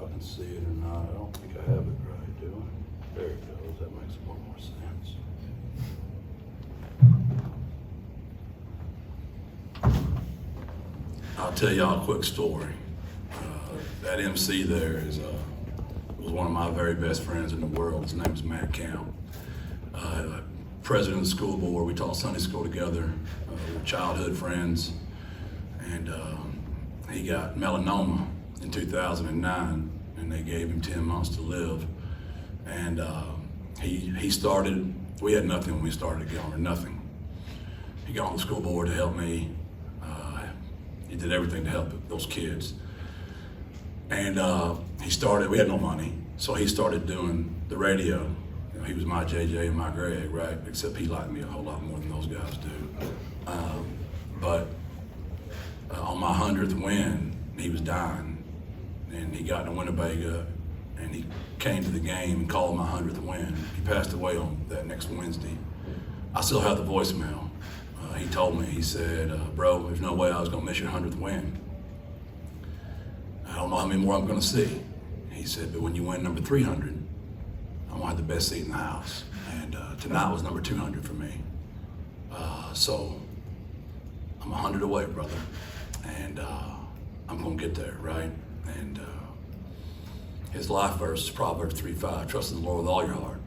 y'all can see it or not. I don't think I have it right, do I? There it goes. That makes a little more sense. I'll tell y'all a quick story. That MC there was one of my very best friends in the world. His name is Matt Camp. President of the school board. We taught Sunday school together. We were childhood friends. And he got melanoma in 2009, and they gave him 10 months to live. And he started, we had nothing when we started together, nothing. He got on the school board to help me. He did everything to help those kids. And he started, we had no money, so he started doing the radio. You know, he was my JJ and my Greg, right? Except he liked me a whole lot more than those guys do. But on my 100th win, he was dying, and he got to Winnebago, and he came to the game and called my 100th win. He passed away on that next Wednesday. I still have the voicemail. He told me, he said, bro, there's no way I was gonna miss your 100th win. I don't know how many more I'm gonna see. He said, but when you win number 300, I'm gonna have the best seat in the house. And tonight was number 200 for me. So I'm 100 away, brother. And I'm gonna get there, right? And his life verse is Proverbs 3:5, trust in the Lord with all your heart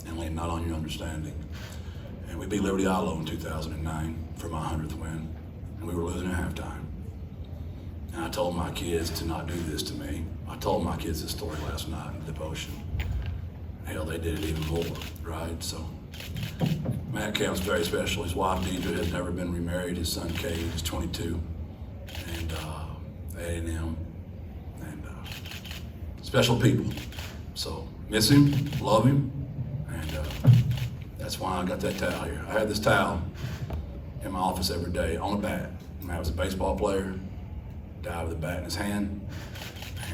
and lean not on your understanding. And we beat Liberty Ilo in 2009 for my 100th win, and we were losing at halftime. And I told my kids to not do this to me. I told my kids this story last night in devotion. Hell, they did it even more, right? So Matt Camp's very special. His wife, Deidre, has never been remarried. His son, Cade, is 22. And A&M, and special people. So miss him, love him, and that's why I got that towel here. I had this towel in my office every day on a bat. Matt was a baseball player, died with a bat in his hand,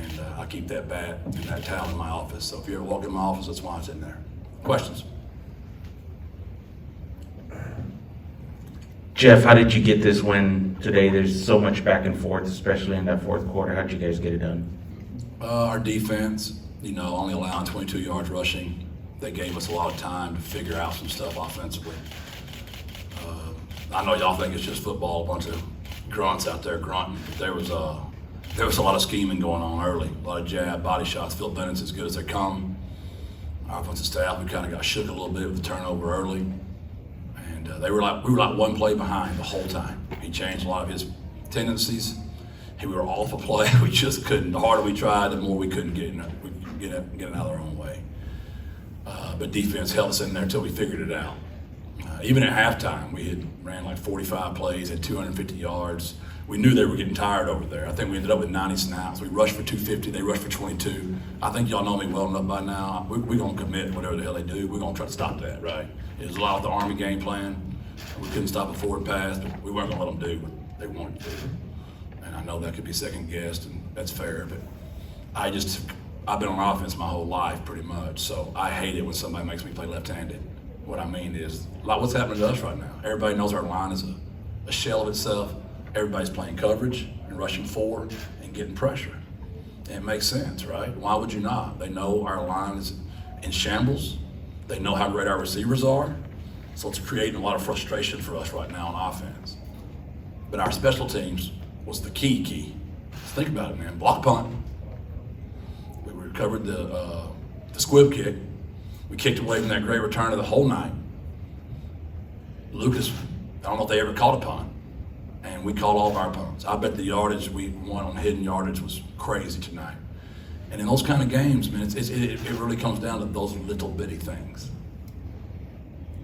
and I keep that bat and that towel in my office. So if you ever walk in my office, that's why it's in there. Questions? Jeff, how did you get this win today? There's so much back and forth, especially in that fourth quarter. How'd you guys get it done? Our defense, only allowing 22 yards rushing. They gave us a lot of time to figure out some stuff offensively. I know y'all think it's just football, a bunch of grunts out there grunting, but there was a lot of scheming going on early, a lot of jab, body shots. Phil Bennett's as good as they come. Our offensive staff, we kind of got shook a little bit with the turnover early. And we were like one play behind the whole time. He changed a lot of his tendencies. We were off a play. We just couldn't. The harder we tried, the more we couldn't get it out of our own way. But defense held us in there until we figured it out. Even at halftime, we had ran like 45 plays, had 250 yards. We knew they were getting tired over there. I think we ended up with 90 snaps. We rushed for 250, they rushed for 22. I think y'all know me well enough by now. We're gonna commit whatever the hell they do. We're gonna try to stop that, right? It was a lot of the Army game plan. We couldn't stop a forward pass, but we weren't gonna let them do what they wanted to do. And I know that could be second guessed, and that's fair, but I've been on offense my whole life pretty much, so I hate it when somebody makes me play left-handed. What I mean is, like what's happening to us right now. Everybody knows our line is a shell of itself. Everybody's playing coverage and rushing forward and getting pressure. And it makes sense, right? Why would you not? They know our line is in shambles. They know how great our receivers are. So it's creating a lot of frustration for us right now on offense. But our special teams was the key. Let's think about it, man. Block punt. We recovered the squib kick. We kicked away from that great return of the whole night. Lucas, I don't know if they ever caught a punt, and we called all of our punts. I bet the yardage we won on hidden yardage was crazy tonight. And in those kind of games, man, it really comes down to those little bitty things.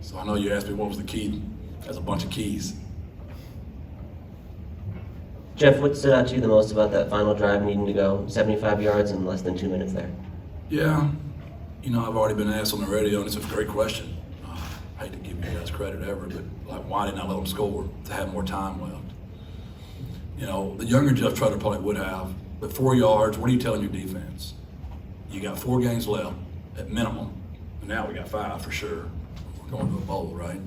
So I know you asked me what was the key. There's a bunch of keys. Jeff, what stood out to you the most about that final drive needing to go 75 yards in less than 2 minutes there? Yeah, I've already been asked on the radio, and it's a great question. I hate to give you guys credit ever, but why didn't I let them score to have more time left? The younger Jeff Traylor probably would have, but 4 yards, what are you telling your defense? You got 4 games left at minimum, and now we got 5 for sure. We're going to a bowl, right?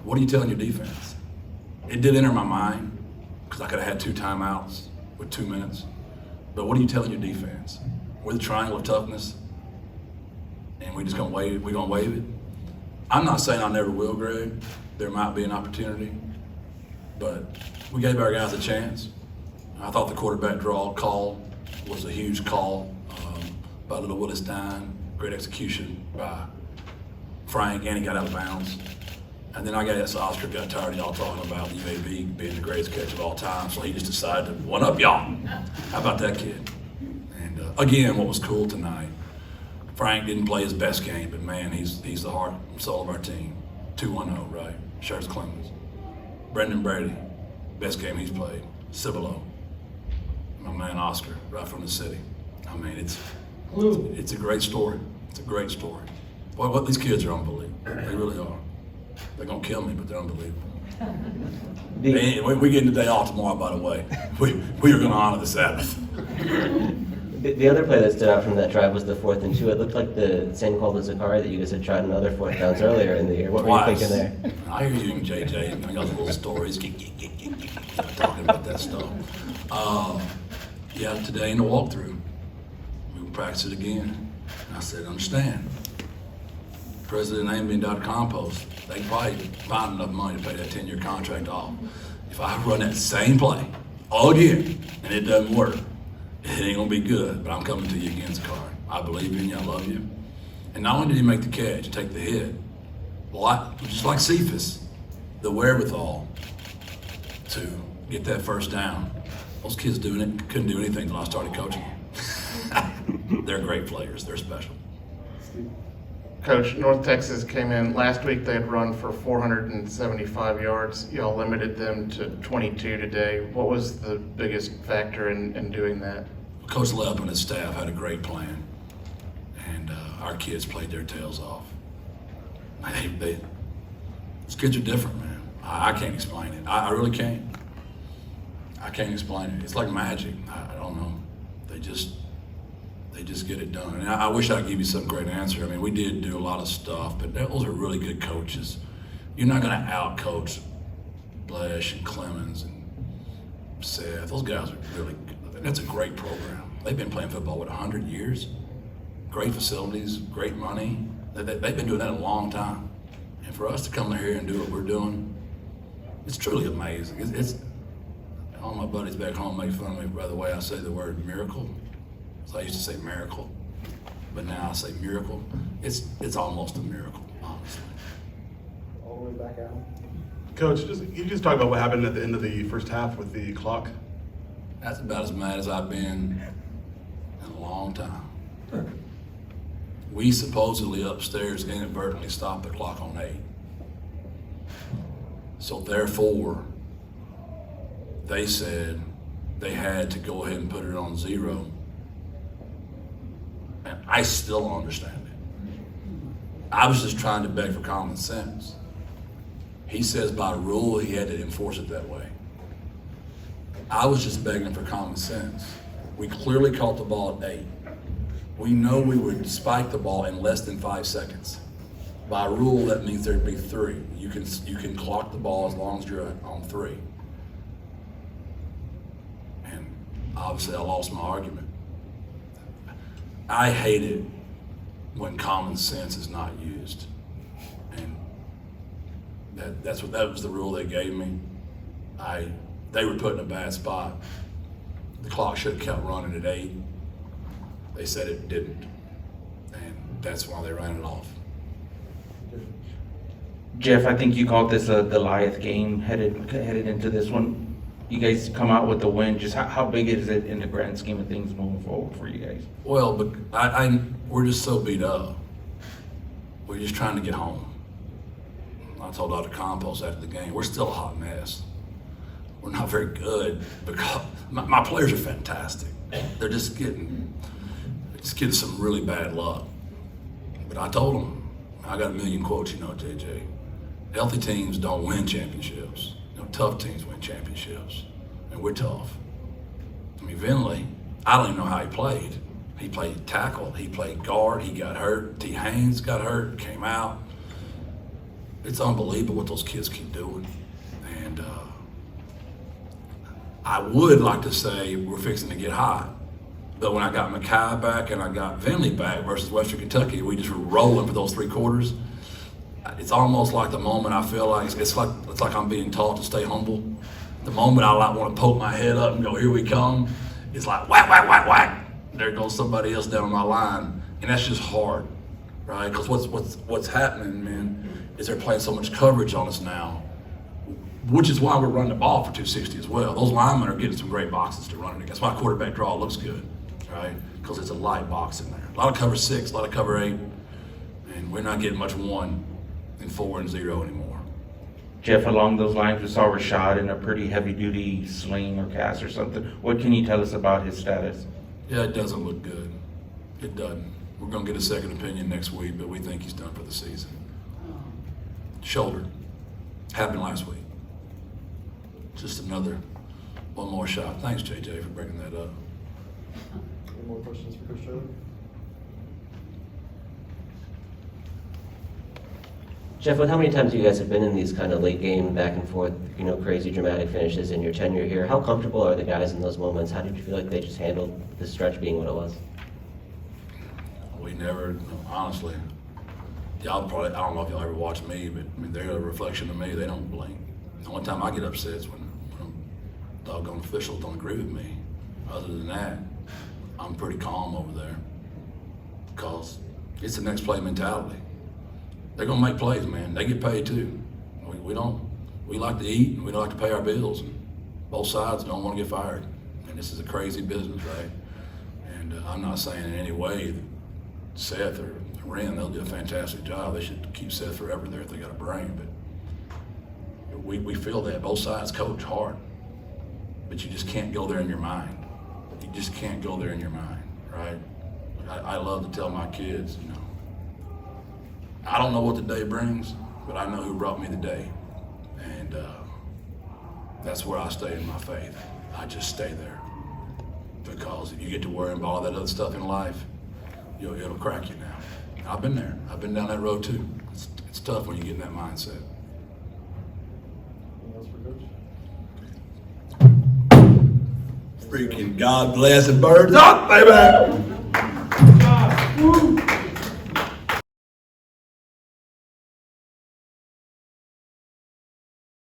What are you telling your defense? It did enter my mind, because I could have had 2 timeouts with 2 minutes. But what are you telling your defense? We're the triangle of toughness, and we're just gonna wave it. We're gonna wave it. I'm not saying I never will, Greg. There might be an opportunity, but we gave our guys a chance. I thought the quarterback draw call was a huge call by Little Willis Dine. Great execution by Frank, and he got out of bounds. And then I guess Oscar got tired of y'all talking about the UAB being the greatest catch of all time, so he just decided to one up y'all. How about that kid? And again, what was cool tonight, Frank didn't play his best game, but man, he's the heart and soul of our team. 2-1-0, right? Shirts Clemens. Brendan Brady, best game he's played. Cibolo. My man Oscar, right from the city. I mean, it's a great story. It's a great story. Boy, what these kids are unbelievable. They really are. They're gonna kill me, but they're unbelievable. We get the day off tomorrow, by the way. We are gonna honor the Sabbath. The other play that stood out from that drive was the 4th and 2. It looked like the same call to Zakari that you guys had tried in other 4th downs earlier in the year. What were you thinking there? I hear you and JJ, and I got little stories, talking about that stuff. Yeah, today in the walkthrough, we will practice it again. And I said, understand, President Amy.com post, they can probably find enough money to pay that 10-year contract off. If I run that same play all again and it doesn't work, it ain't gonna be good, but I'm coming to you again, Zakari. I believe in you, I love you. And not only did he make the catch, take the hit, just like Cephas, the wherewithal to get that first down. Those kids couldn't do anything until I started coaching. They're great players, they're special. Coach, North Texas came in last week. They had run for 475 yards. Y'all limited them to 22 today. What was the biggest factor in doing that? Coach Lepp and his staff had a great plan, and our kids played their tails off. These kids are different, man. I can't explain it. I really can't. I can't explain it. It's like magic. I don't know. They just get it done. And I wish I could give you some great answer. I mean, we did do a lot of stuff, but those are really good coaches. You're not going to out-coach Blesh and Clemens and Seth. Those guys are really good. That's a great program. They've been playing football, 100 years? Great facilities, great money. They've been doing that a long time. And for us to come here and do what we're doing, it's truly amazing. All my buddies back home make fun of me by the way I say the word miracle. So I used to say miracle, but now I say miracle. It's almost a miracle, honestly. All the way back out. Coach, you just talk about what happened at the end of the first half with the clock. That's about as mad as I've been in a long time. We supposedly upstairs inadvertently stopped the clock on 8. So therefore, they said they had to go ahead and put it on 0. And I still don't understand it. I was just trying to beg for common sense. He says by rule he had to enforce it that way. I was just begging for common sense. We clearly caught the ball at 8. We know we would spike the ball in less than 5 seconds. By rule, that means there'd be 3. You can clock the ball as long as you're on 3. And obviously I lost my argument. I hate it when common sense is not used. And that was the rule they gave me. They were put in a bad spot. The clock should have kept running at 8. They said it didn't. And that's why they ran it off. Jeff, I think you called this a Goliath game headed into this one. You guys come out with the win. Just how big is it in the grand scheme of things moving forward for you guys? Well, but we're just so beat up. We're just trying to get home. I told Dr. Compost after the game, we're still a hot mess. We're not very good because my players are fantastic. They're just getting some really bad luck. But I told them, I got a million quotes, JJ. Healthy teams don't win championships. Tough teams win championships, and we're tough. I mean, Vinley, I don't even know how he played. He played tackle, he played guard, he got hurt. T. Haynes got hurt, came out. It's unbelievable what those kids keep doing. And I would like to say we're fixing to get hot, But when I got Mackay back and I got Vinley back versus Western Kentucky, we just were rolling for those 3 quarters. It's almost like the moment I feel like it's like I'm being taught to stay humble. The moment I like want to poke my head up and go, here we come, it's like whack, whack, whack, whack. There goes somebody else down my line, and that's just hard, right? Because what's happening, man, is they're playing so much coverage on us now, which is why we're running the ball for 260 as well. Those linemen are getting some great boxes to run it against. That's why quarterback draw looks good, right? Because it's a light box in there. A lot of cover 6, a lot of cover 8, and we're not getting much 1 and 4 and 0 anymore. Jeff, along those lines, we saw Rashad in a pretty heavy-duty sling or cast or something. What can you tell us about his status? Yeah, it doesn't look good. It doesn't. We're going to get a second opinion next week, but we think he's done for the season. Shoulder. Happened last week. Just one more shot. Thanks, JJ, for bringing that up. Any more questions for Coach Traylor? Jeff, with how many times you guys have been in these kind of late game, back and forth, crazy dramatic finishes in your tenure here, how comfortable are the guys in those moments? How did you feel like they just handled the stretch being what it was? We never, honestly, y'all probably, I don't know if y'all ever watch me, but I mean, they're a reflection of me. They don't blink. The only time I get upset is when doggone officials don't agree with me. Other than that, I'm pretty calm over there because it's the next play mentality. They're gonna make plays, man. They get paid too. We like to eat and we like to pay our bills. And both sides don't want to get fired. And this is a crazy business, right? And I'm not saying in any way that Seth or Ren, they'll do a fantastic job. They should keep Seth forever there if they got a brain. But we feel that both sides coach hard. But you just can't go there in your mind. You just can't go there in your mind, right? I love to tell my kids, I don't know what the day brings, but I know who brought me the day. And that's where I stay in my faith. I just stay there. Because if you get to worrying about all that other stuff in life, it'll crack you now. I've been there. I've been down that road too. It's tough when you get in that mindset. Anything else for Coach? Freaking God bless and birds up, baby!